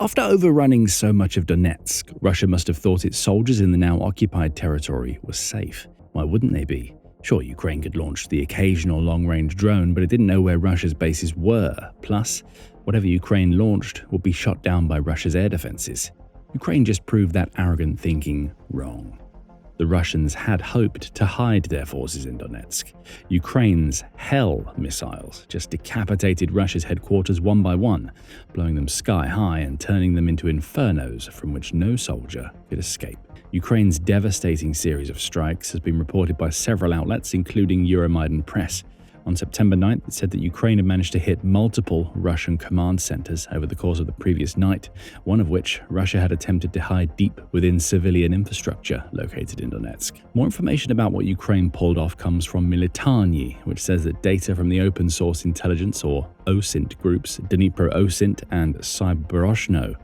After overrunning so much of Donetsk, Russia must have thought its soldiers in the now occupied territory were safe. Why wouldn't they be? Sure, Ukraine could launch the occasional long-range drone, but it didn't know where Russia's bases were. Plus, whatever Ukraine launched would be shot down by Russia's air defenses. Ukraine just proved that arrogant thinking wrong. The Russians had hoped to hide their forces in Donetsk. Ukraine's Hell missiles just decapitated Russia's headquarters one by one, blowing them sky high and turning them into infernos from which no soldier could escape. Ukraine's devastating series of strikes has been reported by several outlets, including Euromaidan Press. On September 9th, it said that Ukraine had managed to hit multiple Russian command centers over the course of the previous night, one of which Russia had attempted to hide deep within civilian infrastructure located in Donetsk. More information about what Ukraine pulled off comes from Militani, which says that data from the open source intelligence or OSINT groups, Dnipro OSINT and Cyberozhno,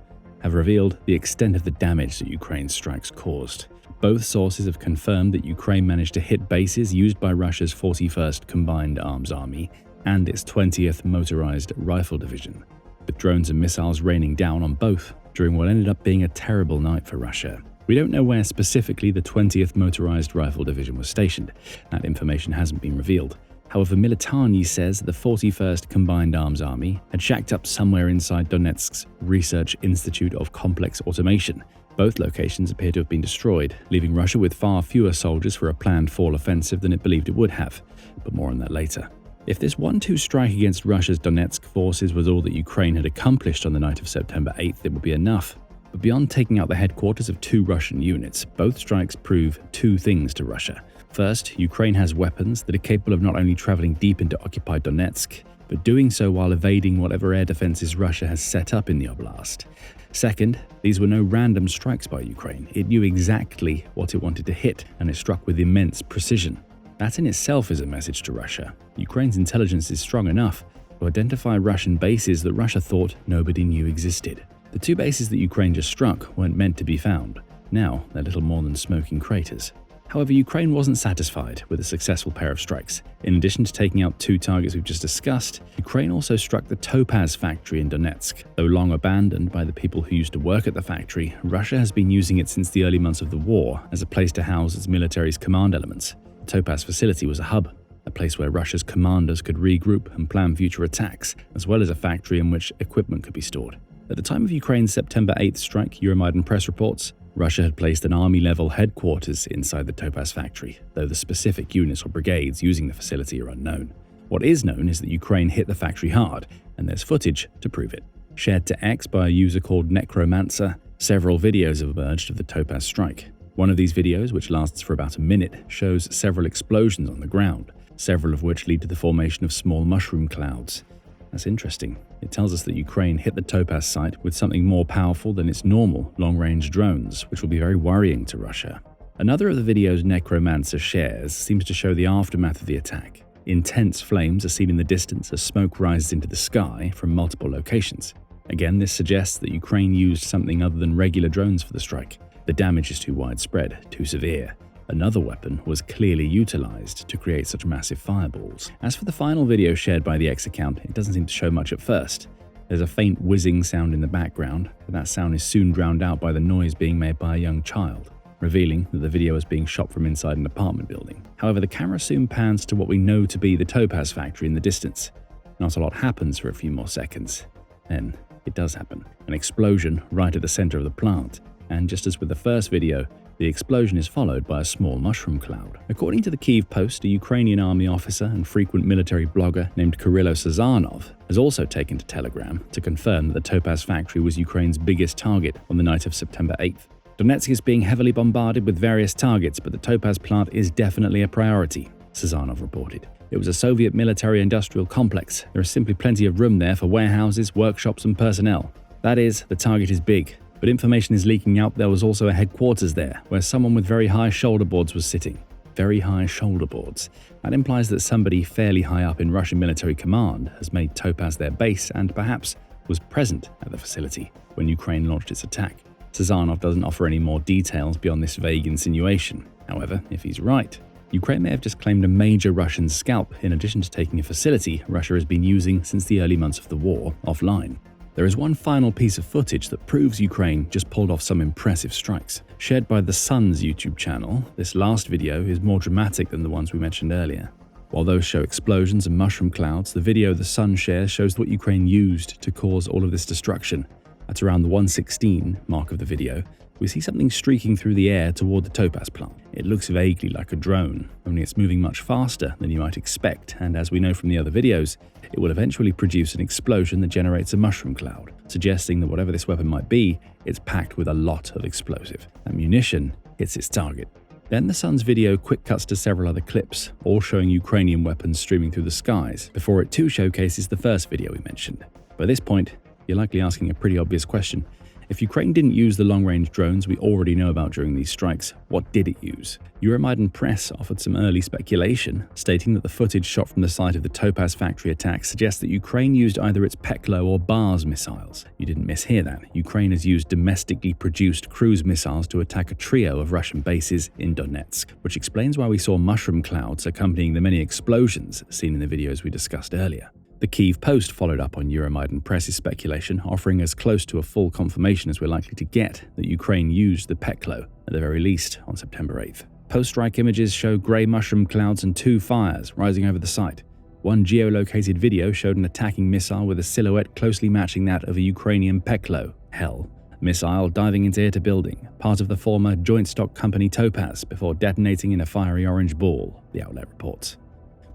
have revealed the extent of the damage that Ukraine's strikes caused. Both sources have confirmed that Ukraine managed to hit bases used by Russia's 41st Combined Arms Army and its 20th Motorized Rifle Division, with drones and missiles raining down on both during what ended up being a terrible night for Russia. We don't know where specifically the 20th Motorized Rifle Division was stationed. That information hasn't been revealed. However, Militani says the 41st Combined Arms Army had shacked up somewhere inside Donetsk's Research Institute of Complex Automation. Both locations appear to have been destroyed, leaving Russia with far fewer soldiers for a planned fall offensive than it believed it would have, but more on that later. If this 1-2 strike against Russia's Donetsk forces was all that Ukraine had accomplished on the night of September 8th, it would be enough. But beyond taking out the headquarters of 2 Russian units, both strikes prove 2 things to Russia. First, Ukraine has weapons that are capable of not only traveling deep into occupied Donetsk, but doing so while evading whatever air defenses Russia has set up in the oblast. Second, these were no random strikes by Ukraine. It knew exactly what it wanted to hit, and it struck with immense precision. That in itself is a message to Russia. Ukraine's intelligence is strong enough to identify Russian bases that Russia thought nobody knew existed. The 2 bases that Ukraine just struck weren't meant to be found. Now, they're little more than smoking craters. However, Ukraine wasn't satisfied with a successful pair of strikes. In addition to taking out 2 targets we've just discussed, Ukraine also struck the Topaz factory in Donetsk. Though long abandoned by the people who used to work at the factory, Russia has been using it since the early months of the war as a place to house its military's command elements. The Topaz facility was a hub, a place where Russia's commanders could regroup and plan future attacks, as well as a factory in which equipment could be stored. At the time of Ukraine's September 8th strike, Euromaidan Press reports, Russia had placed an army-level headquarters inside the Topaz factory, though the specific units or brigades using the facility are unknown. What is known is that Ukraine hit the factory hard, and there's footage to prove it. Shared to X by a user called Necromancer, several videos have emerged of the Topaz strike. One of these videos, which lasts for about a minute, shows several explosions on the ground, several of which lead to the formation of small mushroom clouds. That's interesting. It tells us that Ukraine hit the Topaz site with something more powerful than its normal long-range drones, which will be very worrying to Russia. Another of the videos Necromancer shares seems to show the aftermath of the attack. Intense flames are seen in the distance as smoke rises into the sky from multiple locations. Again, this suggests that Ukraine used something other than regular drones for the strike. The damage is too widespread, too severe. Another weapon was clearly utilized to create such massive fireballs. As for the final video shared by the X account, it doesn't seem to show much at first. There's a faint whizzing sound in the background, but that sound is soon drowned out by the noise being made by a young child, revealing that the video is being shot from inside an apartment building. However, the camera soon pans to what we know to be the Topaz factory in the distance. Not a lot happens for a few more seconds. Then, it does happen. An explosion right at the center of the plant. And just as with the first video, the explosion is followed by a small mushroom cloud. According to the Kyiv Post, a Ukrainian army officer and frequent military blogger named Kirilo Sazanov has also taken to Telegram to confirm that the Topaz factory was Ukraine's biggest target on the night of September 8th. Donetsk is being heavily bombarded with various targets, but the Topaz plant is definitely a priority, Sazanov reported. It was a Soviet military-industrial complex. There is simply plenty of room there for warehouses, workshops, and personnel. That is, the target is big. But information is leaking out there was also a headquarters there, where someone with very high shoulder boards was sitting. Very high shoulder boards. That implies that somebody fairly high up in Russian military command has made Topaz their base and perhaps was present at the facility when Ukraine launched its attack. Sazanov doesn't offer any more details beyond this vague insinuation. However, if he's right, Ukraine may have just claimed a major Russian scalp in addition to taking a facility Russia has been using since the early months of the war offline. There is one final piece of footage that proves Ukraine just pulled off some impressive strikes. Shared by The Sun's YouTube channel, this last video is more dramatic than the ones we mentioned earlier. While those show explosions and mushroom clouds, the video The Sun shares shows what Ukraine used to cause all of this destruction. At around the 1:16 mark of the video, we see something streaking through the air toward the Topaz plant. It looks vaguely like a drone, only it's moving much faster than you might expect, and as we know from the other videos, it will eventually produce an explosion that generates a mushroom cloud, suggesting that whatever this weapon might be, it's packed with a lot of explosive. That munition hits its target. Then The Sun's video quick cuts to several other clips, all showing Ukrainian weapons streaming through the skies, before it too showcases the first video we mentioned. By this point, you're likely asking a pretty obvious question. If Ukraine didn't use the long-range drones we already know about during these strikes, what did it use? Euromaidan Press offered some early speculation, stating that the footage shot from the site of the Topaz factory attack suggests that Ukraine used either its Peklo or Bars missiles. You didn't mishear that. Ukraine has used domestically produced cruise missiles to attack a trio of Russian bases in Donetsk, which explains why we saw mushroom clouds accompanying the many explosions seen in the videos we discussed earlier. The Kyiv Post followed up on Euromaidan Press's speculation, offering as close to a full confirmation as we're likely to get that Ukraine used the Peklo, at the very least, on September 8th. Post-strike images show grey mushroom clouds and two fires rising over the site. One geolocated video showed an attacking missile with a silhouette closely matching that of a Ukrainian Peklo, Hell, missile diving into a building, part of the former joint stock company Topaz, before detonating in a fiery orange ball, the outlet reports.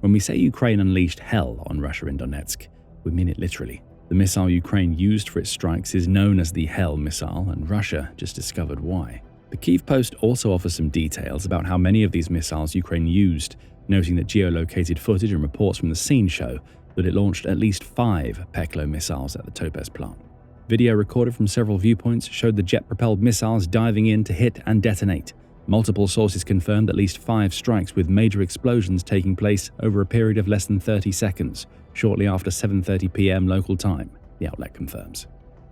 When we say Ukraine unleashed hell on Russia in Donetsk, we mean it literally. The missile Ukraine used for its strikes is known as the Hell missile, and Russia just discovered why. The Kyiv Post also offers some details about how many of these missiles Ukraine used, noting that geolocated footage and reports from the scene show that it launched at least 5 Peklo missiles at the Topaz plant. Video recorded from several viewpoints showed the jet-propelled missiles diving in to hit and detonate. Multiple sources confirmed at least 5 strikes with major explosions taking place over a period of less than 30 seconds, shortly after 7:30 p.m. local time, the outlet confirms.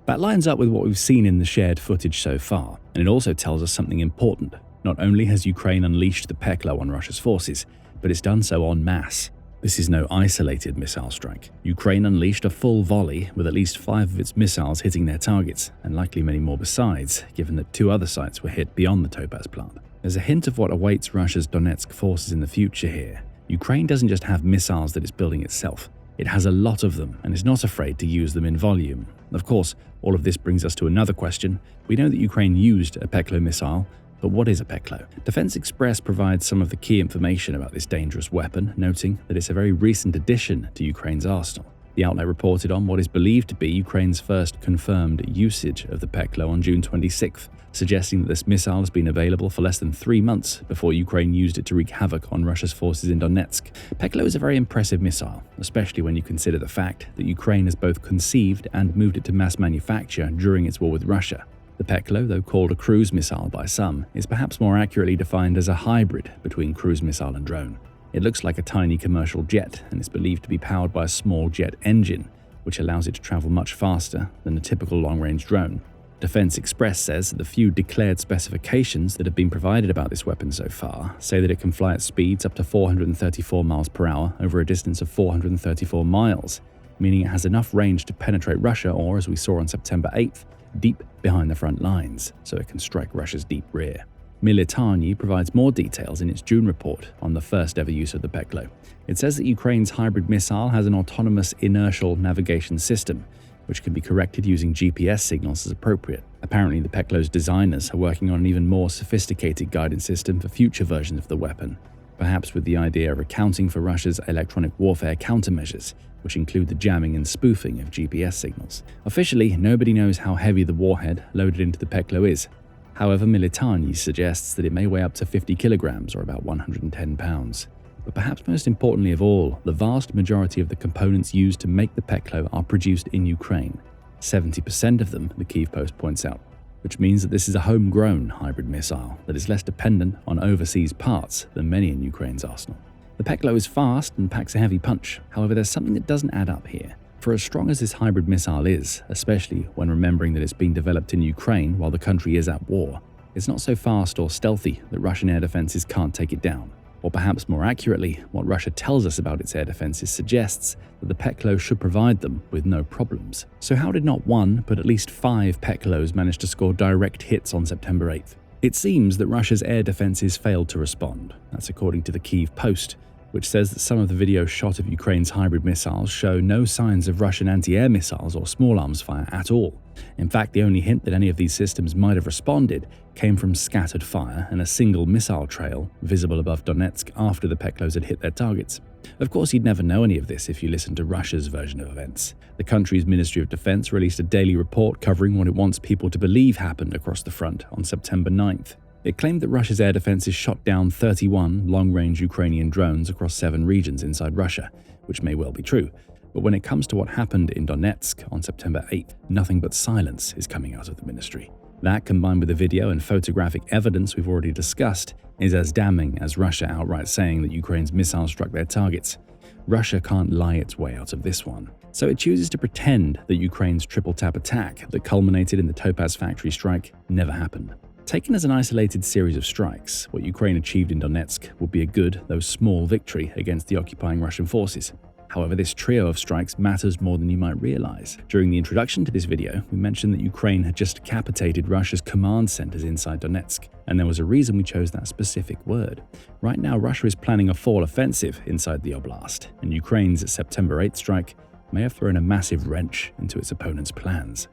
That lines up with what we've seen in the shared footage so far, and it also tells us something important. Not only has Ukraine unleashed the Peklo on Russia's forces, but it's done so en masse. This is no isolated missile strike. Ukraine unleashed a full volley with at least 5 of its missiles hitting their targets, and likely many more besides, given that 2 other sites were hit beyond the Topaz plant. There's a hint of what awaits Russia's Donetsk forces in the future here. Ukraine doesn't just have missiles that it's building itself. It has a lot of them and is not afraid to use them in volume. Of course, all of this brings us to another question. We know that Ukraine used a Peklo missile, but what is a Peklo? Defense Express provides some of the key information about this dangerous weapon, noting that it's a very recent addition to Ukraine's arsenal. The outlet reported on what is believed to be Ukraine's first confirmed usage of the Peklo on June 26th, suggesting that this missile has been available for less than 3 months before Ukraine used it to wreak havoc on Russia's forces in Donetsk. Peklo is a very impressive missile, especially when you consider the fact that Ukraine has both conceived and moved it to mass manufacture during its war with Russia. The Peklo, though called a cruise missile by some, is perhaps more accurately defined as a hybrid between cruise missile and drone. It looks like a tiny commercial jet and is believed to be powered by a small jet engine, which allows it to travel much faster than a typical long-range drone. Defense Express says that the few declared specifications that have been provided about this weapon so far say that it can fly at speeds up to 434 miles per hour over a distance of 434 miles, meaning it has enough range to penetrate Russia or, as we saw on September 8th, deep behind the front lines, so it can strike Russia's deep rear. Militarny provides more details in its June report on the first ever use of the Peklo. It says that Ukraine's hybrid missile has an autonomous inertial navigation system, which can be corrected using GPS signals as appropriate. Apparently, the Peklo's designers are working on an even more sophisticated guidance system for future versions of the weapon, perhaps with the idea of accounting for Russia's electronic warfare countermeasures, which include the jamming and spoofing of GPS signals. Officially, nobody knows how heavy the warhead loaded into the Peklo is. However, Militarny suggests that it may weigh up to 50 kilograms or about 110 pounds. But perhaps most importantly of all, the vast majority of the components used to make the Peklo are produced in Ukraine. 70% of them, the Kyiv Post points out, which means that this is a homegrown hybrid missile that is less dependent on overseas parts than many in Ukraine's arsenal. The Peklo is fast and packs a heavy punch. However, there's something that doesn't add up here. For as strong as this hybrid missile is, especially when remembering that it's being developed in Ukraine while the country is at war, it's not so fast or stealthy that Russian air defenses can't take it down, Or perhaps more accurately, what Russia tells us about its air defenses suggests that the Peklo should provide them with no problems. So how did not one, but at least 5 Peklos manage to score direct hits on September 8th? It seems that Russia's air defenses failed to respond. That's according to the Kyiv Post, which says that some of the videos shot of Ukraine's hybrid missiles show no signs of Russian anti-air missiles or small arms fire at all. In fact, the only hint that any of these systems might have responded came from scattered fire and a single missile trail visible above Donetsk after the Peklos had hit their targets. Of course, you'd never know any of this if you listened to Russia's version of events. The country's Ministry of Defense released a daily report covering what it wants people to believe happened across the front on September 9th. It claimed that Russia's air defenses shot down 31 long-range Ukrainian drones across 7 regions inside Russia, which may well be true. But when it comes to what happened in Donetsk on September 8th, nothing but silence is coming out of the ministry. That, combined with the video and photographic evidence we've already discussed, is as damning as Russia outright saying that Ukraine's missiles struck their targets. Russia can't lie its way out of this one. So it chooses to pretend that Ukraine's triple-tap attack that culminated in the Topaz factory strike never happened. Taken as an isolated series of strikes, what Ukraine achieved in Donetsk would be a good, though small, victory against the occupying Russian forces. However, this trio of strikes matters more than you might realize. During the introduction to this video, we mentioned that Ukraine had just decapitated Russia's command centers inside Donetsk, and there was a reason we chose that specific word. Right now, Russia is planning a fall offensive inside the oblast, and Ukraine's September 8th strike may have thrown a massive wrench into its opponent's plans.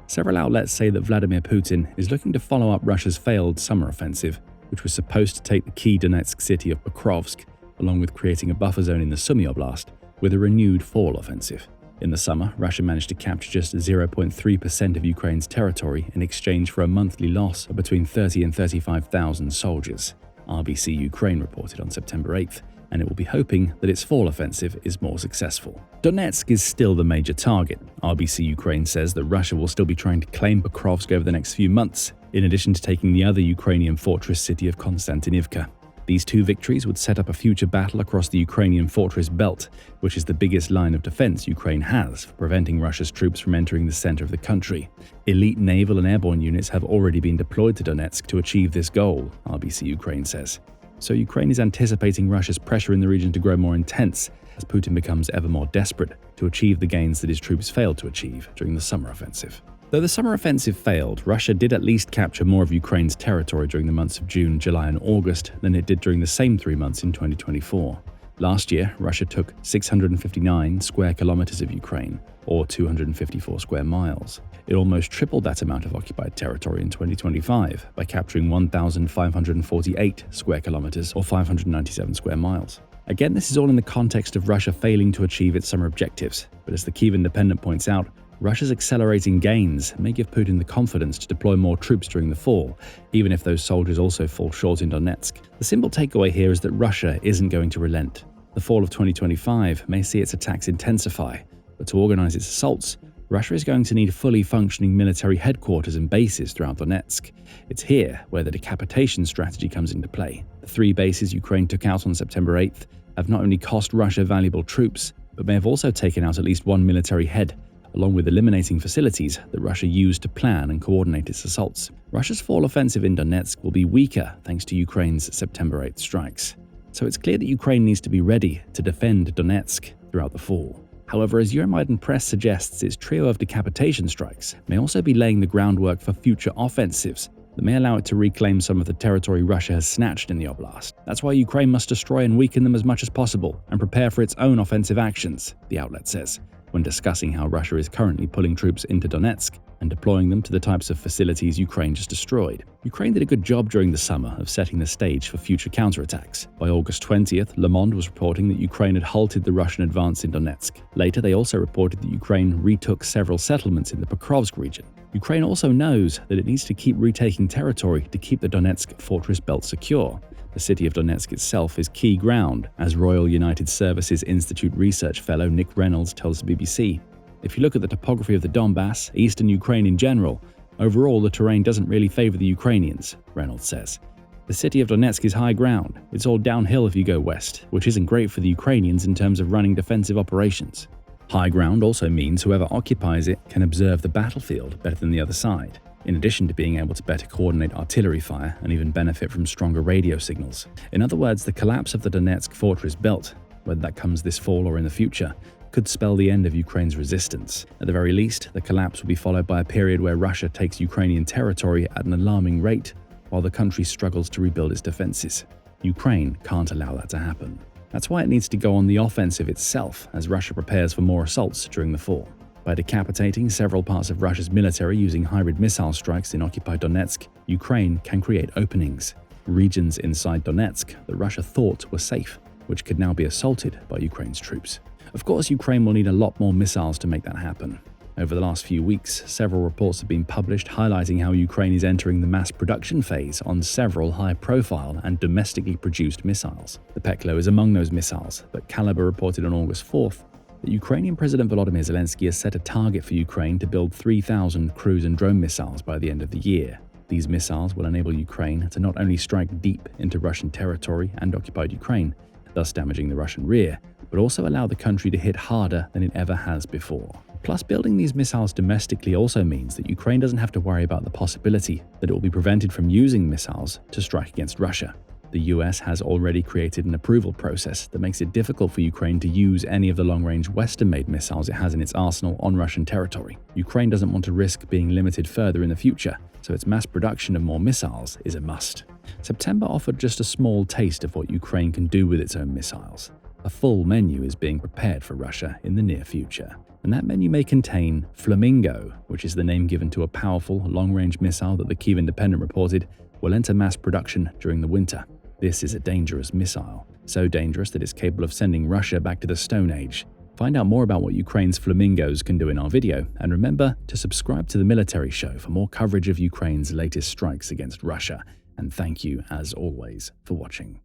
Several outlets say that Vladimir Putin is looking to follow up Russia's failed summer offensive, which was supposed to take the key Donetsk city of Pokrovsk, along with creating a buffer zone in the Sumy Oblast, with a renewed fall offensive. In the summer, Russia managed to capture just 0.3% of Ukraine's territory in exchange for a monthly loss of between 30 and 35,000 soldiers, RBC Ukraine reported on September 8th, and it will be hoping that its fall offensive is more successful. Donetsk is still the major target. RBC Ukraine says that Russia will still be trying to claim Pokrovsk over the next few months, in addition to taking the other Ukrainian fortress city of Konstantinivka. These 2 victories would set up a future battle across the Ukrainian fortress belt, which is the biggest line of defense Ukraine has for preventing Russia's troops from entering the center of the country. Elite naval and airborne units have already been deployed to Donetsk to achieve this goal, RBC Ukraine says. So Ukraine is anticipating Russia's pressure in the region to grow more intense as Putin becomes ever more desperate to achieve the gains that his troops failed to achieve during the summer offensive. Though the summer offensive failed, Russia did at least capture more of Ukraine's territory during the months of June, July, and August than it did during the same 3 months in 2024. Last year, Russia took 659 square kilometers of Ukraine, or 254 square miles. It almost tripled that amount of occupied territory in 2025 by capturing 1,548 square kilometers, or 597 square miles. Again, this is all in the context of Russia failing to achieve its summer objectives, but as the Kyiv Independent points out, Russia's accelerating gains may give Putin the confidence to deploy more troops during the fall, even if those soldiers also fall short in Donetsk. The simple takeaway here is that Russia isn't going to relent. The fall of 2025 may see its attacks intensify, but to organize its assaults, Russia is going to need fully functioning military headquarters and bases throughout Donetsk. It's here where the decapitation strategy comes into play. The 3 bases Ukraine took out on September 8th have not only cost Russia valuable troops, but may have also taken out at least 1 military head, along with eliminating facilities that Russia used to plan and coordinate its assaults. Russia's fall offensive in Donetsk will be weaker thanks to Ukraine's September 8th strikes. So it's clear that Ukraine needs to be ready to defend Donetsk throughout the fall. However, as Euromaidan Press suggests, its trio of decapitation strikes may also be laying the groundwork for future offensives that may allow it to reclaim some of the territory Russia has snatched in the oblast. That's why Ukraine must destroy and weaken them as much as possible and prepare for its own offensive actions, the outlet says, when discussing how Russia is currently pulling troops into Donetsk and deploying them to the types of facilities Ukraine just destroyed. Ukraine did a good job during the summer of setting the stage for future counterattacks. By August 20th, Le Monde was reporting that Ukraine had halted the Russian advance in Donetsk. Later, they also reported that Ukraine retook several settlements in the Pokrovsk region. Ukraine also knows that it needs to keep retaking territory to keep the Donetsk fortress belt secure. The city of Donetsk itself is key ground, as Royal United Services Institute research fellow Nick Reynolds tells the BBC. If you look at the topography of the Donbass, eastern Ukraine in general, overall the terrain doesn't really favor the Ukrainians, Reynolds says. The city of Donetsk is high ground. It's all downhill if you go west, which isn't great for the Ukrainians in terms of running defensive operations. High ground also means whoever occupies it can observe the battlefield better than the other side. in addition to being able to better coordinate artillery fire and even benefit from stronger radio signals. In other words, the collapse of the Donetsk fortress belt, whether that comes this fall or in the future, could spell the end of Ukraine's resistance. At the very least, the collapse will be followed by a period where Russia takes Ukrainian territory at an alarming rate, while the country struggles to rebuild its defenses. Ukraine can't allow that to happen. That's why it needs to go on the offensive itself as Russia prepares for more assaults during the fall. By decapitating several parts of Russia's military using hybrid missile strikes in occupied Donetsk, Ukraine can create openings, regions inside Donetsk that Russia thought were safe, which could now be assaulted by Ukraine's troops. Of course, Ukraine will need a lot more missiles to make that happen. Over the last few weeks, several reports have been published highlighting how Ukraine is entering the mass production phase on several high-profile and domestically produced missiles. The Peklo is among those missiles, but Caliber reported on August 4th that Ukrainian President Volodymyr Zelensky has set a target for Ukraine to build 3,000 cruise and drone missiles by the end of the year. These missiles will enable Ukraine to not only strike deep into Russian territory and occupied Ukraine, thus damaging the Russian rear, but also allow the country to hit harder than it ever has before. Plus, building these missiles domestically also means that Ukraine doesn't have to worry about the possibility that it will be prevented from using missiles to strike against Russia. The US has already created an approval process that makes it difficult for Ukraine to use any of the long-range Western-made missiles it has in its arsenal on Russian territory. Ukraine doesn't want to risk being limited further in the future, so its mass production of more missiles is a must. September offered just a small taste of what Ukraine can do with its own missiles. A full menu is being prepared for Russia in the near future. And that menu may contain Flamingo, which is the name given to a powerful, long-range missile that the Kyiv Independent reported will enter mass production during the winter. This is a dangerous missile, so dangerous that it's capable of sending Russia back to the Stone Age. Find out more about what Ukraine's Flamingos can do in our video, and remember to subscribe to The Military Show for more coverage of Ukraine's latest strikes against Russia. And thank you, as always, for watching.